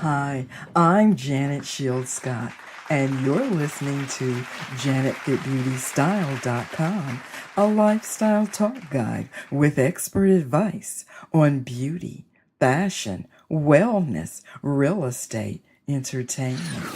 Hi, I'm Janet Shield Scott, and you're listening to JanetFitBeautyStyle.com, a lifestyle talk guide with expert advice on beauty, fashion, wellness, real estate, entertainment,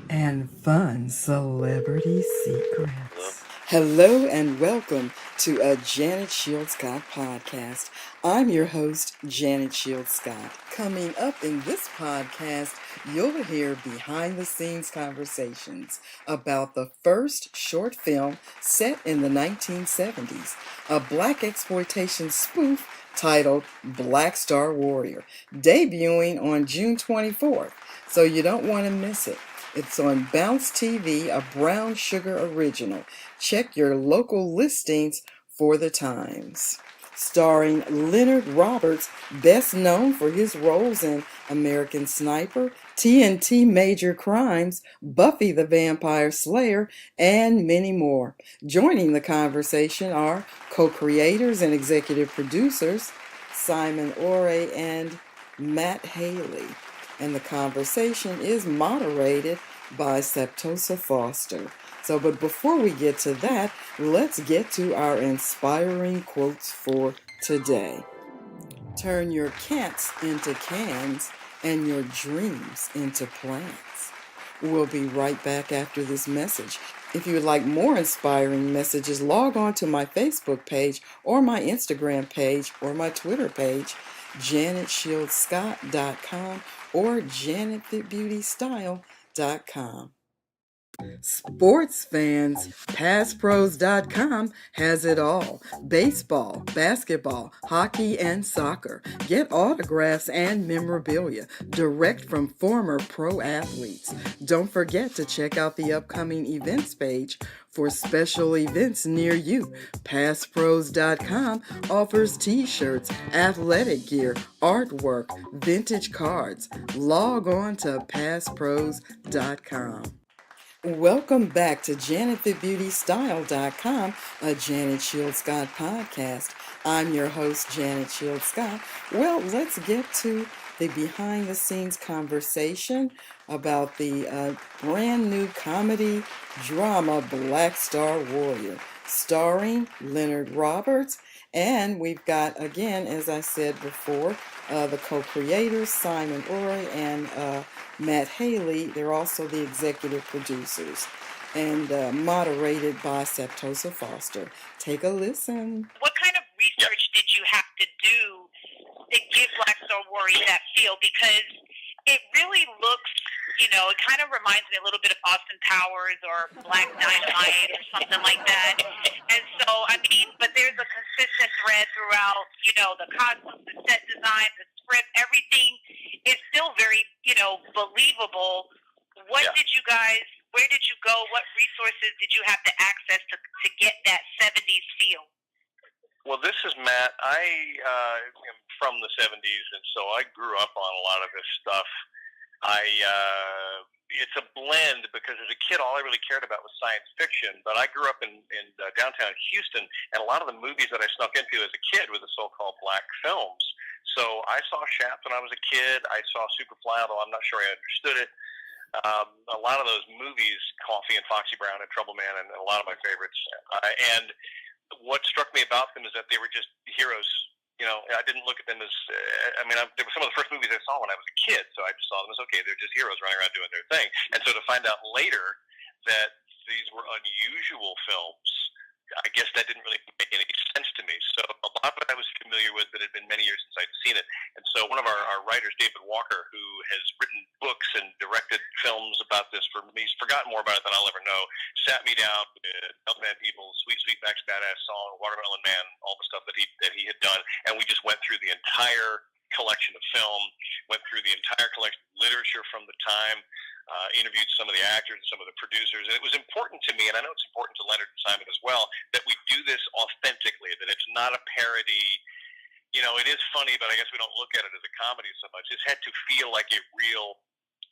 and fun celebrity secrets. Hello and welcome to a Janet Shield Scott podcast. I'm your host, Janet Shield Scott. Coming up in this podcast, you'll hear behind the scenes conversations about the first short film set in the 1970s, a black exploitation spoof titled Blackstar Warrior, debuting on June 24th, so you don't want to miss it. It's on Bounce TV, a brown sugar original. Check your local listings for the times. Starring Leonard Roberts, best known for his roles in American Sniper, TNT Major Crimes, Buffy the Vampire Slayer, and many more. Joining the conversation are co-creators and executive producers Simon Orey and Matt Haley. And the conversation is moderated by Septosa Foster. But before we get to that, let's get to our inspiring quotes for today. Turn your cats into cans and your dreams into plants. We'll be right back after this message. If you would like more inspiring messages, log on to my Facebook page or my Instagram page or my Twitter page, janetshieldScott.com or janetfitbeautystyle.com. Sports fans, PassPros.com has it all. Baseball, basketball, hockey, and soccer. Get autographs and memorabilia direct from former pro athletes. Don't forget to check out the upcoming events page for special events near you. PassPros.com offers t-shirts, athletic gear, artwork, vintage cards. Log on to PassPros.com. Welcome back to JanetFitBeautyStyle.com, a Janet Shield Scott podcast. I'm your host, Janet Shield Scott. Well, let's get to the behind-the-scenes conversation about the brand new comedy drama Blackstar Warrior, starring Leonard Roberts. And we've got, again, as I said before, the co-creators, Simon Orey and Matt Haley. They're also the executive producers and moderated by Septosa Foster. Take a listen. What kind of research did you have to do to give Blackstar Warrior that feel? Because it really looks, it kind of reminds me a little bit of Austin Powers or Black Dynamite or something like that. And so, but there's a consistent thread throughout, the costumes, the set design, the script, everything is still very, believable. Where did you go? What resources did you have to access to get that 70s feel? Well, this is Matt. I am from the 70s, and so I grew up on a lot of this stuff. It's a blend because as a kid, all I really cared about was science fiction. But I grew up in downtown Houston, and a lot of the movies that I snuck into as a kid were the so-called black films. So I saw Shaft when I was a kid. I saw Superfly, although I'm not sure I understood it. A lot of those movies, Coffee and Foxy Brown and Trouble Man, and a lot of my favorites. And what struck me about them is that they were just heroes. I didn't look at them as, they were some of the first movies I saw when I was a kid, so I just saw them as, okay, they're just heroes running around doing their thing. And so to find out later that these were unusual films, I guess that didn't really make any sense to me. So a lot of it I was familiar with, but it had been many years since I'd seen it. And so one of our writers, David Walker, who has written books and directed films about this for me, he's forgotten more about it than I'll ever know, sat me down with Elfman People, Sweet Sweet Max Badass Song, Watermelon Man, all the stuff that he had done, and we just went through the entire collection of film, went through the entire collection of literature from the time, interviewed some of the actors and some of the producers. And it was important to me, and I know it's important to Leonard and Simon as well, that we do this authentically, that it's not a parody. It is funny, but I guess we don't look at it as a comedy so much. It had to feel like a real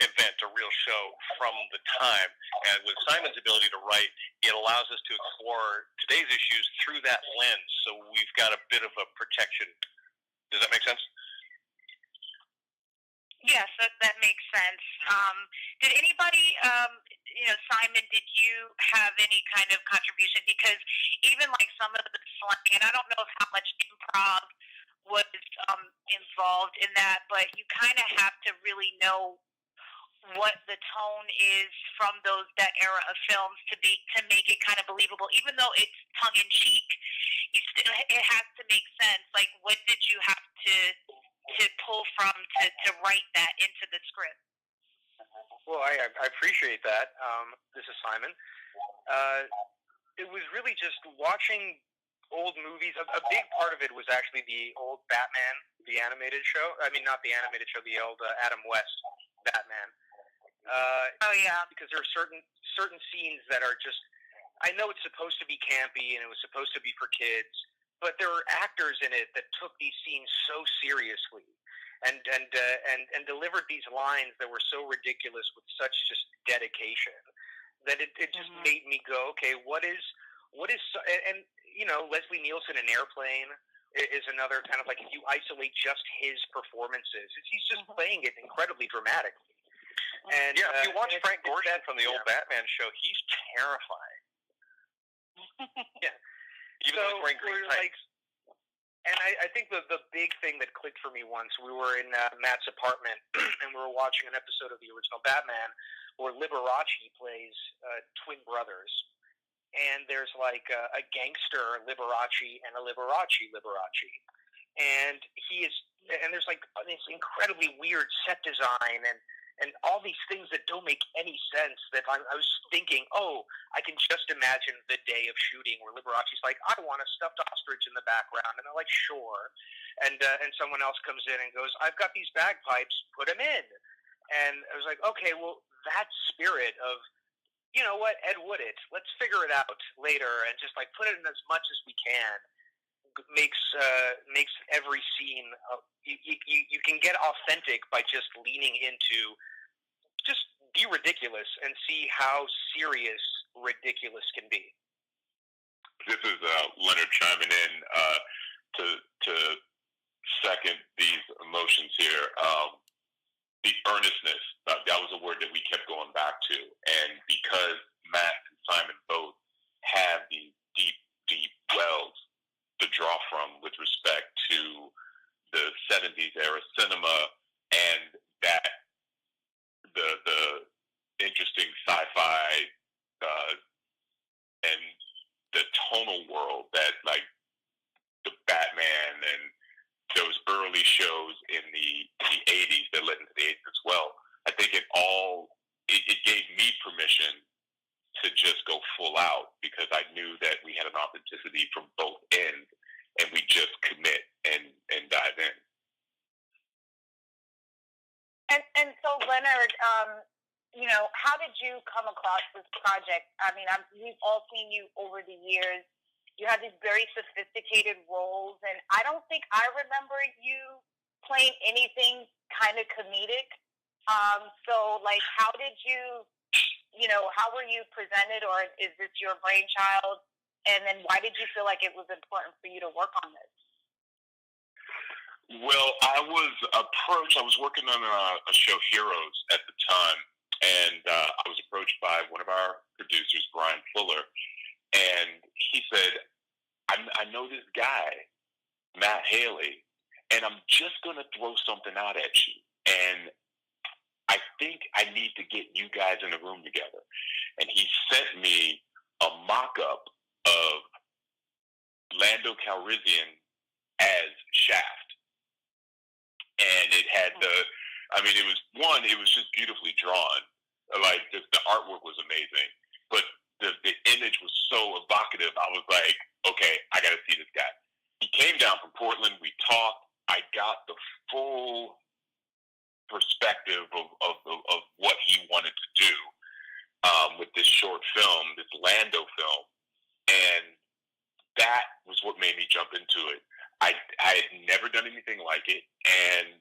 event, a real show from the time. And with Simon's ability to write, it allows us to explore today's issues through that lens. So we've got a bit of a protection. Does that make sense? Yes, that makes sense. Did anybody, Simon, did you have any kind of contribution? Because even like some of the slang, and I don't know how much improv was involved in that, but you kind of have to really know what the tone is from that era of films to make it kind of believable, even though it's tongue in cheek. It has to make sense. Like, what did you have to pull from to write that into the script? Well, I appreciate that. This is Simon. It was really just watching old movies. A big part of it was actually the old Batman, the animated show. I mean, not the animated show, the old Adam West Batman. Oh yeah, because there are certain scenes that are just. I know it's supposed to be campy and it was supposed to be for kids, but there were actors in it that took these scenes so seriously, and delivered these lines that were so ridiculous with such just dedication that it just made me go, okay, what is and Leslie Nielsen in Airplane is another kind of like, if you isolate just his performances, he's just playing it incredibly dramatically. And yeah, if you watch Frank Gorshin from the old Batman show, he's terrifying. Yeah, even though he's wearing green tights. And I think the big thing that clicked for me once, we were in Matt's apartment and we were watching an episode of the original Batman where Liberace plays twin brothers. And there's like a gangster Liberace and a Liberace. And there's like this incredibly weird set design and all these things that don't make any sense, that I was thinking, I can just imagine the day of shooting where Liberace's like, I want a stuffed ostrich in the background. And they're like, sure. And someone else comes in and goes, I've got these bagpipes, put them in. And I was like, okay, well, that spirit of, you know what, Ed Wood it. Let's figure it out later and just like put it in as much as we can. Makes every scene you can get authentic by just leaning into just be ridiculous and see how serious ridiculous can be. This is Leonard chiming in to second these emotions here. The earnestness, that was a word that we kept going back to, and because Matt and Simon both have these deep wells to draw from with respect to the 70s era cinema and that the interesting sci-fi and the tonal world that like the Batman and those early shows in the 80s that led into the 80s as well. I think it gave me permission to just go full out because I knew that we had an authenticity from both ends, and we just commit and dive in. And so, Leonard, how did you come across this project? I mean, we've all seen you over the years. You have these very sophisticated roles, and I don't think I remember you playing anything kind of comedic. So, like, how did you, how were you presented, or is this your brainchild? And then why did you feel like it was important for you to work on this? Well, I was approached. I was working on a show, Heroes, at the time, and I was approached by one of our producers, Brian Fuller, and he said, I know this guy, Matt Haley, and I'm just going to throw something out at you, and I think I need to get you guys in a room together. And he sent me a mock-up of Lando Calrissian as Shaft. And it had it was just beautifully drawn. Like, the artwork was amazing. But the image was so evocative, I was like, okay, I got to see this guy. He came down from Portland, we talked, I got the full perspective of what he wanted to do with this short film, this Lando film. And that was what made me jump into it. I had never done anything like it, and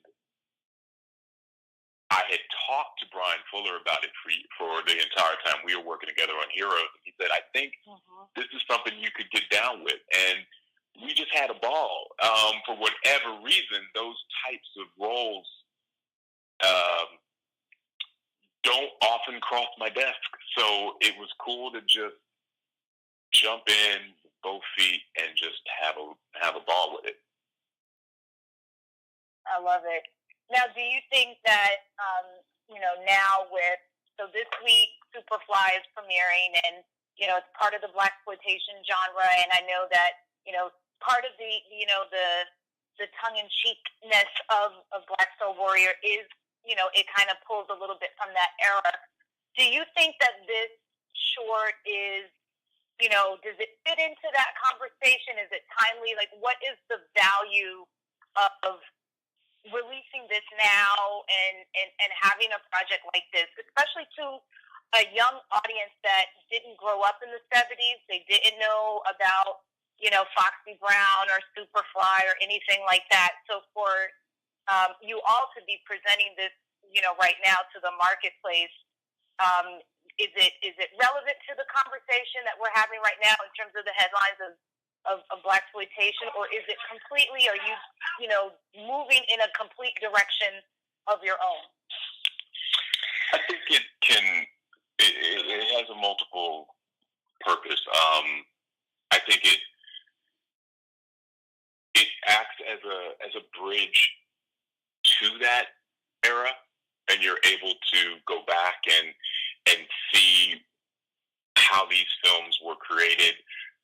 I had talked to Brian Fuller about it for the entire time we were working together on Heroes. And he said, I think this is something you could get down with. And we just had a ball. For whatever reason, those types of roles don't often cross my desk. So it was cool to just jump in both feet and just have a ball with it. I love it. Now, do you think that, now so this week Superfly is premiering, and, it's part of the blaxploitation genre, and I know that, part of the tongue-in-cheekness of Blackstar Warrior is, it kind of pulls a little bit from that era. Do you think that this short is, does it fit into that conversation? Is it timely? Like, what is the value of releasing this now and having a project like this, especially to a young audience that didn't grow up in the 70s? They didn't know about, Foxy Brown or Superfly or anything like that. So for you all to be presenting this, right now to the marketplace, is it relevant to the conversation that we're having right now in terms of the headlines of blaxploitation, or is it completely, are you, moving in a complete direction of your own? I think it has a multiple purpose. I think it acts as a bridge to that era, and you're able to go back and see how these films were created,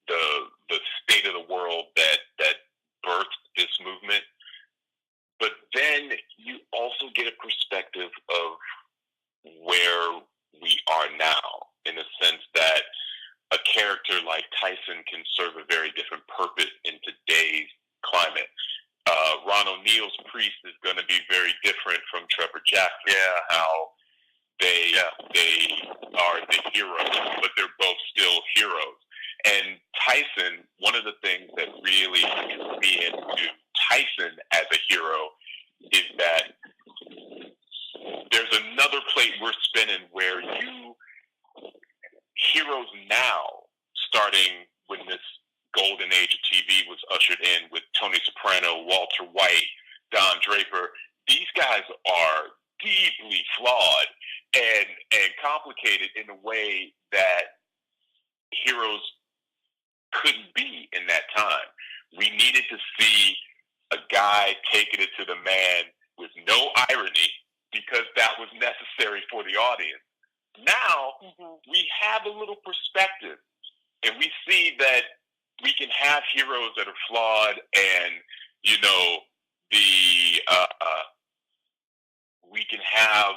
the state of the world that birthed this movement. But then you also get a perspective of where we are now, in the sense that a character like Tyson can serve a very different purpose in today's climate. Ron O'Neal's priest is going to be very different from Trevor Jackson. Yeah, how they are the heroes, but they're both still heroes. And Tyson, one of the things that really gets me into Tyson as a hero is that there's another plate we're spinning where heroes now, starting when this golden age of TV was ushered in with Tony Soprano, Walter White, Don Draper, these guys are deeply flawed and complicated in a way that heroes couldn't be in that time. We needed to see a guy taking it to the man with no irony, because that was necessary for the audience. Now, we have a little perspective, and we see that we can have heroes that are flawed, and, we can have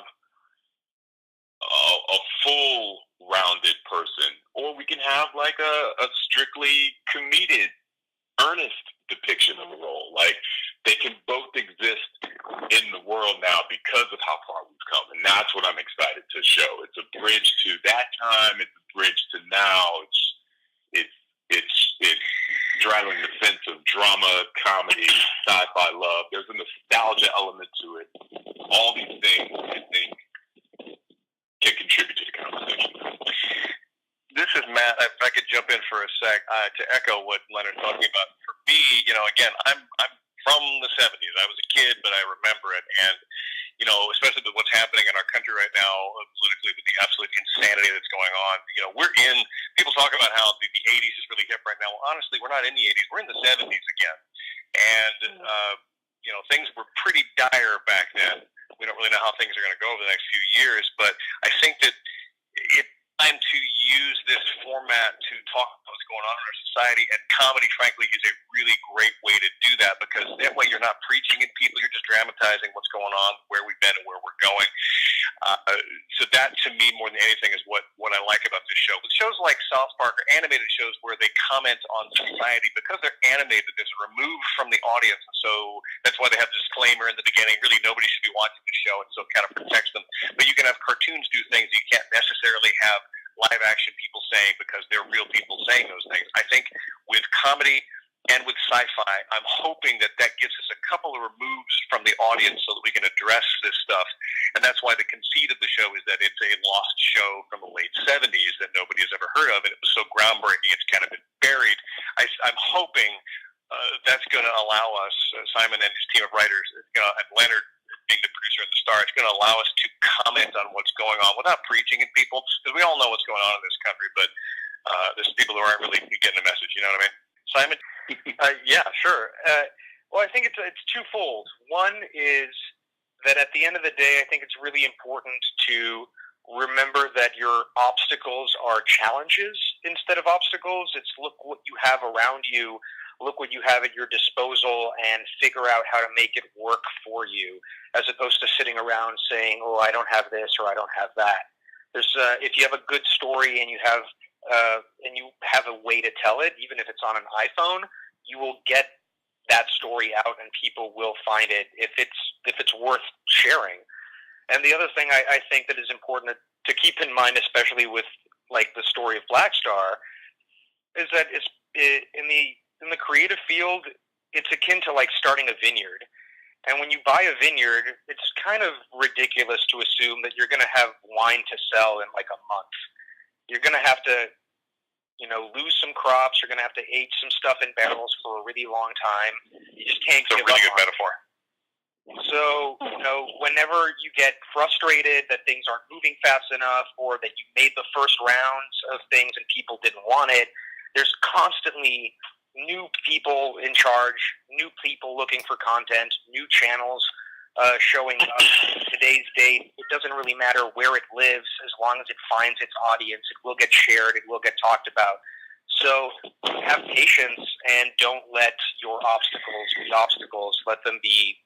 a full-rounded person, or we can have like a strictly comedic, earnest depiction of the role. Like, they can both exist in the world now because of how far we've come, and that's what I'm excited to show. It's a bridge to that time. It's a bridge to now. It's straddling the fence of drama, comedy, sci-fi love. There's a nostalgia element to it. All these things, I think, can contribute to the conversation. This is Matt. If I could jump in for a sec to echo what Leonard's talking about. For me, again, I'm from the 70s. I was a kid, but I remember it. And, especially with what's happening in our country right now, politically, with the absolute insanity that's going on, people talk about how the 80s is really hip right now. Well, honestly, we're not in the 80s. We're in the 70s again. And, things were pretty dire back then. We don't really know how things are going to go over the next few years, but I think that it's time to use this format to talk about what's going on in our society, and comedy, frankly, is a really great way to do that, because that way you're not preaching at people, you're just dramatizing what's going on, where we've been and where we're going. So that, to me, more than anything, is what I like about this show. With shows like South Park, or animated shows where they comment on society, because they're animated, there's a remove from the audience, and so that's why they have a disclaimer in the beginning. Really, nobody should be watching the show, and so it kind of protects them. But you can have cartoons do things you can't necessarily have live action people saying, because they're real people saying those things. I think with comedy and with sci-fi, I'm hoping that gives us a couple of removes from the audience so that we can address this stuff. And that's why the conceit of the show is that it's a lost show from the late 70s that nobody has ever heard of, and it was so groundbreaking it's kind of been buried. I'm hoping that's going to allow us, Simon and his team of writers, and Leonard being the producer at the Star, it's going to allow us to comment on what's going on without preaching at people, because we all know what's going on in this country, but there's people who aren't really getting the message. You know what I mean, Simon? Yeah, sure. Well, I think it's twofold. One is that at the end of the day, I think it's really important to remember that your obstacles are challenges instead of obstacles. It's look what you have around you, look what you have at your disposal, and figure out how to make it work for you, as opposed to sitting around saying, "Oh, I don't have this" or "I don't have that." There's if you have a good story and you have a way to tell it, even if it's on an iPhone, you will get that story out, and people will find it if it's worth sharing. And the other thing I think that is important to keep in mind, especially with like the story of Blackstar, is that in the creative field, it's akin to like starting a vineyard. And when you buy a vineyard, it's kind of ridiculous to assume that you're going to have wine to sell in like a month. You're going to have to, lose some crops. You're going to have to age some stuff in barrels for a really long time. You just can't give up. It's a really good metaphor. So, whenever you get frustrated that things aren't moving fast enough, or that you made the first rounds of things and people didn't want it, there's constantly new people in charge, new people looking for content, new channels showing up. In today's date, it doesn't really matter where it lives, as long as it finds its audience, it will get shared, it will get talked about. So have patience and don't let your obstacles be obstacles. Let them be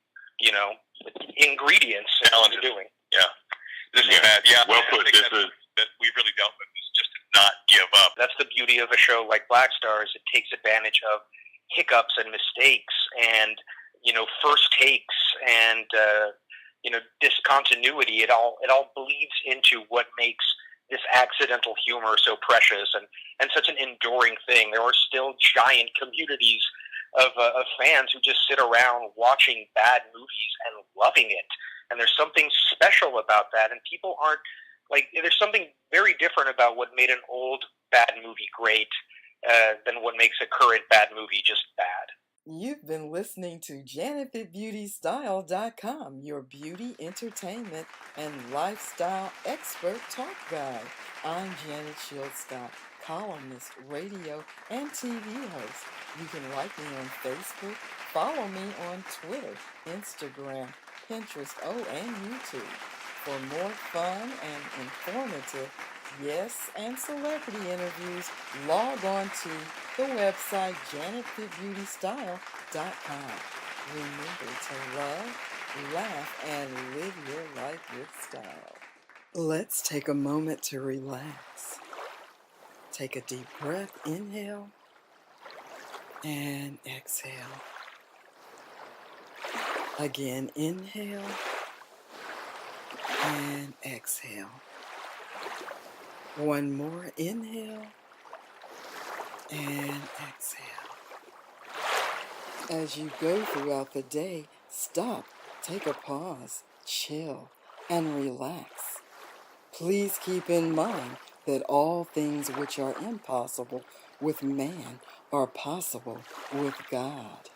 ingredients in what you're doing. Yeah. This is bad. Yeah. Well put. This is that we really dealt with is just to not give up. That's the beauty of a show like Blackstar, is it takes advantage of hiccups and mistakes and, first takes and, discontinuity. It all bleeds into what makes this accidental humor so precious and such an enduring thing. There are still giant communities of fans who just sit around watching bad movies and loving it. And there's something special about that. And people aren't, there's something very different about what made an old bad movie great than what makes a current bad movie just bad. You've been listening to JanetFitBeautyStyle.com, your beauty, entertainment, and lifestyle expert talk guide. I'm Janet Shield Scott, columnist, radio, and TV host. You can like me on Facebook, follow me on Twitter, Instagram, Pinterest, and YouTube. For more fun and informative, and celebrity interviews, log on to the website JanetFitBeautyStyle.com. Remember to love, laugh, and live your life with style. Let's take a moment to relax. Take a deep breath, inhale, and exhale. Again, inhale and exhale. One more, inhale and exhale. As you go throughout the day, stop, take a pause, chill, and relax. Please keep in mind that all things which are impossible with man are possible with God.